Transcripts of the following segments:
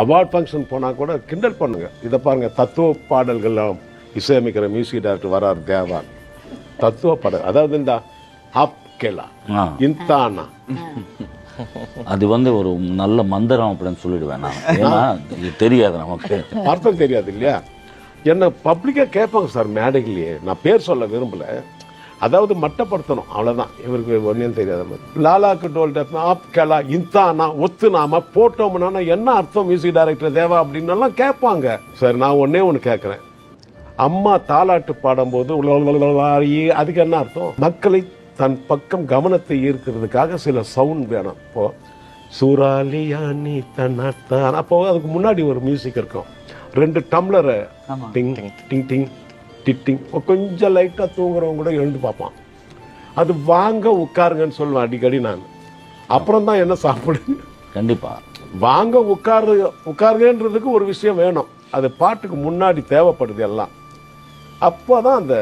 Award function போனால் கூட கிண்டல் பண்ணுங்க. இதை பாருங்கள், தத்துவ பாடல்கள்லாம் இசையமைக்கிற மியூசிக் டைரக்டர் வரார் தேவா. தத்துவ பாடல், அதாவது இந்த ஆப்கேலா இன்தானா, அது ஒரு நல்ல மந்திரம் அப்படின்னு சொல்லிடுவேன் நான். ஏன்னா இது தெரியாது, நமக்கு அர்த்தம் தெரியாது இல்லையா. என்ன பப்ளிக்காக கேட்பாங்க சார் மேடைகளையே. நான் பேர் சொல்ல விரும்பலை, அதாவது மட்டப்படுத்தணும், அவ்வளோதான். இவருக்கு ஒன்றும் தெரியாத மாதிரி லாலாக்கு டோல் டெப் ஆப்கேலா இன்தானா ஒத்துனாம போட்டோம்னா என்ன அர்த்தம் மியூசிக் டைரக்டர் தேவா அப்படின்னலாம் கேட்பாங்க. சார் நான் ஒன்றே ஒன்று கேட்குறேன், அம்மா தாலாட்டு பாடும்போது அதுக்கு என்ன அர்த்தம்? மக்களை தன் பக்கம் கவனத்தை ஈர்க்கிறதுக்காக சில சவுண்ட் வேணும். இப்போ சூறாலியா நீ தன்னாத்தான், அப்போ அதுக்கு முன்னாடி ஒரு மியூசிக் இருக்கும், 2 டம்ளரை டிங் டிங் டிங் டிட்டிங், கொஞ்சம் லைட்டாக தூங்குறவங்க கூட எழுந்து பார்ப்பான். அது வாங்க உட்காருங்கன்னு சொல்லுவேன் அடிக்கடி நான். அப்புறம் தான் என்ன சாப்பிடு, கண்டிப்பா வாங்க உட்காருங்கன்றதுக்கு ஒரு விஷயம் வேணும், அது பாட்டுக்கு முன்னாடி தேவைப்படுது எல்லாம். அப்போ தான் அந்த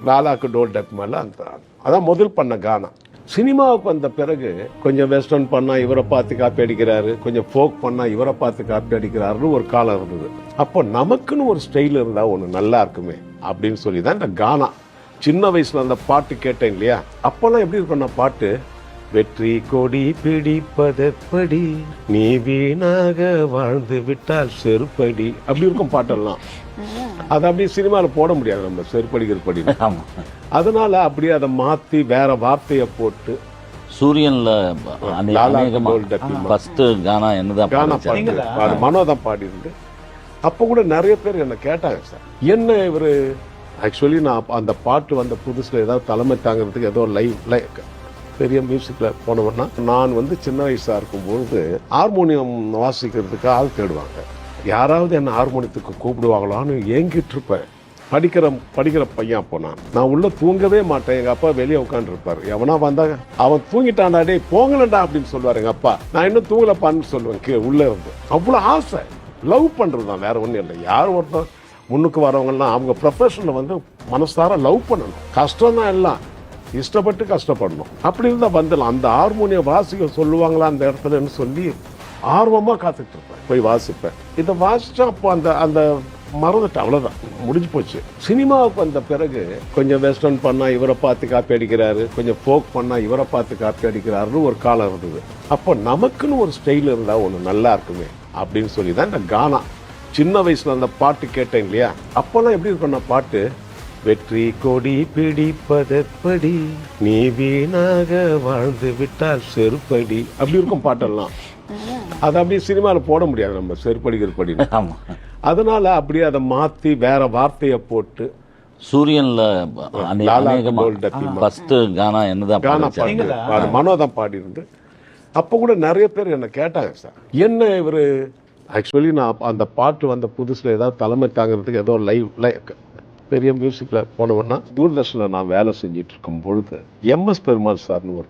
லாலாக்கு டோல் டெப் மேலே அந்த அதான் முதல் பண்ண கானா. சினிமாவுக்கு வந்த பிறகு கொஞ்சம் வெஸ்டர்ன் பண்ணால் இவரை பார்த்து காப்பி அடிக்கிறாரு, கொஞ்சம் ஃபோக் பண்ணால் இவரை பார்த்து காப்பி அடிக்கிறாருன்னு ஒரு காலம் இருந்தது. அப்போ நமக்குன்னு ஒரு ஸ்டைல் இருந்தால் ஒன்று நல்லா இருக்குமே அப்படின்னு சொல்லி தான் இந்த கானா. சின்ன வயசில் அந்த பாட்டு கேட்டேன் இல்லையா, அப்போல்லாம் எப்படி இருக்கும் பாட்டு, வெற்றி கொடி பிடிப்பதெப்படி நீ வீணாக வாழ்ந்து விட்டால் செருப்படி, அப்படி இருக்கும் பாட்டெல்லாம். அதை அப்படியே சினிமாவில் போட முடியாது நம்ம, செருப்படிக்கிற படி. அதனால அப்படியே அதை மாற்றி வேற வார்த்தையை போட்டு சூரியன்ல கானா என்னதான் கானா பாட்டு மனோதான் பாடிருந்து. அப்போ கூட நிறைய பேர் என்ன கேட்டாங்க, சார் என்ன இவர் ஆக்சுவலி நான் அந்த பாட்டு வந்த புதுசில் ஏதாவது தலைமை தாங்கிறதுக்கு ஏதோ லைவ் பெரிய மியூசிக்கில் போனோம்னா, நான் சின்ன வயசாக இருக்கும்பொழுது ஹார்மோனியம் வாசிக்கிறதுக்கு ஆள் தேடுவாங்க. யாராவது என்ன ஹார்மோனியத்துக்கு கூப்பிடுவாங்களான்னு ஏங்கிட்டு இருப்பேன். படிக்கிற பையன் அப்போ நான் உள்ள தூங்கவே மாட்டேன். எங்கள் அப்பா வெளியே உட்காந்துருப்பார். எவனா வந்தாங்க, அவன் தூங்கிட்டான்டா, டே போங்கலண்டா அப்படின்னு சொல்லுவார் எங்கள் அப்பா. நான் இன்னும் தூங்கலப்பான்னு சொல்லுவேன் உள்ளே இருந்து. அவ்வளோ ஆசை, லவ் பண்ணுறது தான், வேற ஒன்றும் இல்லை. யார் ஒருத்தர் முன்னுக்கு வரவங்கலாம் அவங்க ப்ரொஃபஷனில் மனசார லவ் பண்ணணும். கஷ்டம் தான் எல்லாம், இஷ்டப்பட்டு கஷ்டப்படணும். அப்படி இருந்தால் வந்துடலாம். அந்த ஹார்மோனியம் வாசிக்க சொல்லுவாங்களா அந்த இடத்துலன்னு சொல்லி ஆர்வமாக காத்துட்டு இருப்பேன், போய் வாசிப்பேன். இதை வாசிச்சா அப்போ அந்த மறந்துட்டு அவ்வளோதான், முடிஞ்சு போச்சு. சினிமாவுக்கு வந்த பிறகு கொஞ்சம் வெஸ்டர்ன் பண்ணால் இவரை பார்த்து காப்பி அடிக்கிறாரு, கொஞ்சம் ஃபோக் பண்ணால் இவரை பார்த்து காப்பி அடிக்கிறாருன்னு ஒரு காலம் இருந்தது. அப்போ நமக்குன்னு ஒரு ஸ்டைல் இருந்தால் ஒன்று நல்லா இருக்குமே அப்படின்னு சொல்லி தான் இந்த கானா. சின்ன வயசில் அந்த பாட்டு கேட்டேன் இல்லையா, அப்போல்லாம் எப்படி இருக்கும் பாட்டு, வெற்றி கொடி பிடிப்பதெப்படி நீ வீணாக வாழ்ந்து விட்டால் செருப்படி, அப்படி இருக்கும் பாட்டெல்லாம். அதை அப்படியே சினிமாவில் போட முடியாது நம்ம, செருப்படிக்கிற படி. அதனால அப்படியே அதை மாற்றி வேற வார்த்தையை போட்டு சூரியன்ல கானா என்னதான் கானா பாட்டு மனோதான் பாடிருந்து. அப்போ கூட நிறைய பேர் என்ன கேட்டாங்க, சார் என்ன இவர் ஆக்சுவலி நான் அந்த பாட்டு வந்த புதுசில் ஏதாவது தலைமை தாங்கிறதுக்கு ஏதோ லைவ் பெரிய மியூசிக்கில் போனோம்னா, தூர்தர்ஷனில் நான் வேலை செஞ்சிட்டு இருக்கும் பொழுது எம்எஸ் பெருமாள் சார்னு ஒரு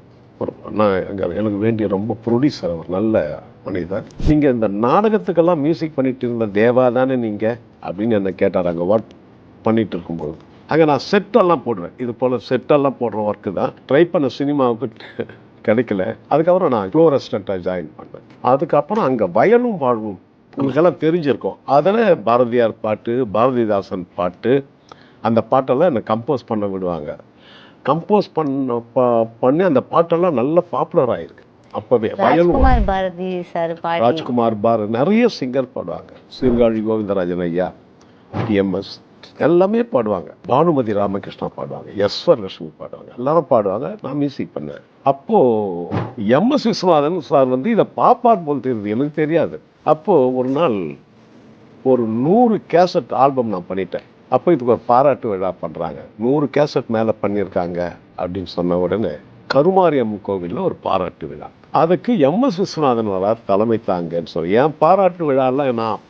நான் எனக்கு வேண்டிய ரொம்ப ப்ரொடியூசர், அவர் நல்ல மனிதர். நீங்கள் இந்த நாடகத்துக்கெல்லாம் மியூசிக் பண்ணிட்டு இருந்த தேவா தானே நீங்கள் அப்படின்னு என்ன கேட்டார். அங்கே ஒர்க் பண்ணிட்டு இருக்கும்போது அங்கே நான் செட்டெல்லாம் போடுவேன், இது போல் செட்டெல்லாம் போடுற ஒர்க்கு தான். ட்ரை பண்ண சினிமாவுக்கு கிடைக்கல. அதுக்கப்புறம் நான் க்ளோ ரெஸ்டண்ட்டாக ஜாயின் பண்ணேன். அதுக்கப்புறம் அங்கே வயலும் வாழ்வும் உங்களுக்கெல்லாம் தெரிஞ்சிருக்கும். அதில் பாரதியார் பாட்டு, பாரதிதாசன் பாட்டு, அந்த பாட்டெல்லாம் என்னை கம்போஸ் பண்ண விடுவாங்க. கம்போஸ் பண்ணி அந்த பாட்டெல்லாம் நல்ல பாப்புலர் ஆயிருக்கு. அப்பவே ராஜ்குமார் பாரதி நிறைய சிங்கர் பாடுவாங்க. சீர்காழி கோவிந்தராஜன் ஐயா, டிஎம்எஸ் எல்லாமே பாடுவாங்க. பானுமதி ராமகிருஷ்ணா பாடுவாங்க, எஸ்வர் லட்சுமி பாடுவாங்க, எல்லாரும் பாடுவாங்க. நான் மியூசிக் பண்ணேன். அப்போ எம்எஸ் விஸ்வநாதன் சார் இதை பாப்பார் போல் தெரியுது, எனக்கு தெரியாது. அப்போ ஒரு நாள் ஒரு 100 கேசட் ஆல்பம் நான் பண்ணிட்டேன். அப்போ இதுக்கு ஒரு பாராட்டு விழா பண்ணுறாங்க, 100 கேசட் மேலே பண்ணியிருக்காங்க அப்படின்னு சொன்ன உடனே கருமாரியம்மன் கோவிலில் ஒரு பாராட்டு விழா. அதுக்கு எம்எஸ் விஸ்வநாதன் வரார் தலைமை தாங்கன்னு சொல்லி. என் பாராட்டு விழாலாம் நான்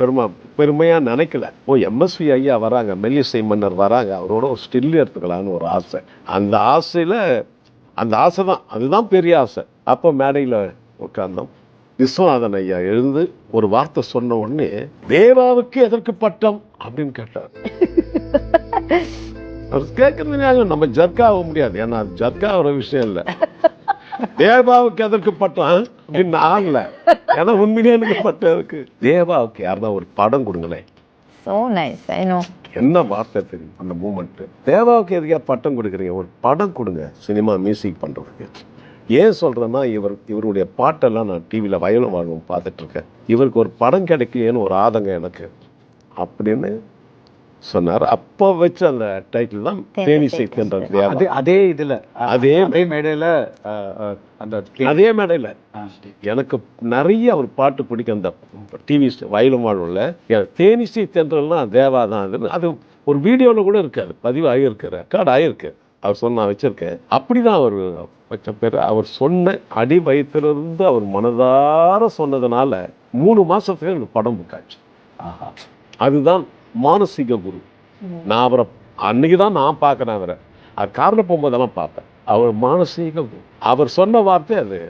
பெருமையாக நினைக்கல. எம்எஸ்வி ஐயா வராங்க, மெல்லிசை மன்னர் வராங்க, அவரோட ஒரு ஸ்டில் எடுத்துக்கலான்னு ஒரு ஆசை. அந்த ஆசை தான், அதுதான் பெரிய ஆசை. அப்போ மேடையில் உட்கார்ந்தோம். விஸ்வநாதன் ஐயா எழுந்து ஒரு வார்த்தை சொன்ன உடனே, தேவாவுக்கு எதற்கு பட்டம் அப்படின்னு கேட்டார். அவர் கேட்கறது நம்ம ஜர்க் ஆக முடியாது, ஏன்னா ஜர்க் ஆகிற விஷயம் இல்லை. தேவாவுக்கு எதற்கு பட்டம் அப்படின்னு ஆகல. ஏன்னா உண்மையிலே எனக்கு பட்டம் இருக்கு. தேவாவுக்கு யாருன்னா ஒரு படம் கொடுங்களேன். So nice, I know. என்ன வார்த்தை தெரியும் அந்த மூமெண்ட். தேவாவுக்கு எதுக்கா பட்டம் கொடுக்குறீங்க, ஒரு படம் கொடுங்க சினிமா மியூசிக் பண்றதுக்கு. ஏன் சொல்றேன்னா இவருடைய பாட்டெல்லாம் நான் டிவியில் வயலும் வாழ்வும் பார்த்துட்டு இருக்கேன். இவருக்கு ஒரு படம் கிடைக்கலையேன்னு ஒரு ஆதங்கம் எனக்கு அப்படின்னு சொன்னார். அப்போ வச்சு அந்த டைட்டில் தான் தேனிசை தென்றல் தேவா. அதே இதுல அதே மேடையில அந்த அதே மேடையில் எனக்கு நிறைய ஒரு பாட்டு பிடிக்கும். அந்த டிவி வயலும் வாழ்வுல தேனிசை தென்றல்னா தேவா தான். அது ஒரு வீடியோவில் கூட இருக்காது, பதிவு ஆகியிருக்கு, ரெக்கார்ட் ஆகியிருக்கு. அவர் சொன்ன நான் வச்சிருக்கேன். அப்படிதான் அவர் வச்ச பேர். அவர் சொன்ன அடி வயிற்றிலிருந்து அவர் மனதார சொன்னதுனால 3 மாசத்துல எனக்கு படம் புக்காச்சு. அதுதான் மானசீக குரு. நான் அவரை அன்னைக்கு தான் நான் பார்க்குறேன். அவரை அது காரணம் போகும்போதெல்லாம் பார்ப்பேன். அவர் மானசீக குரு. அவர் சொன்ன வார்த்தை அது.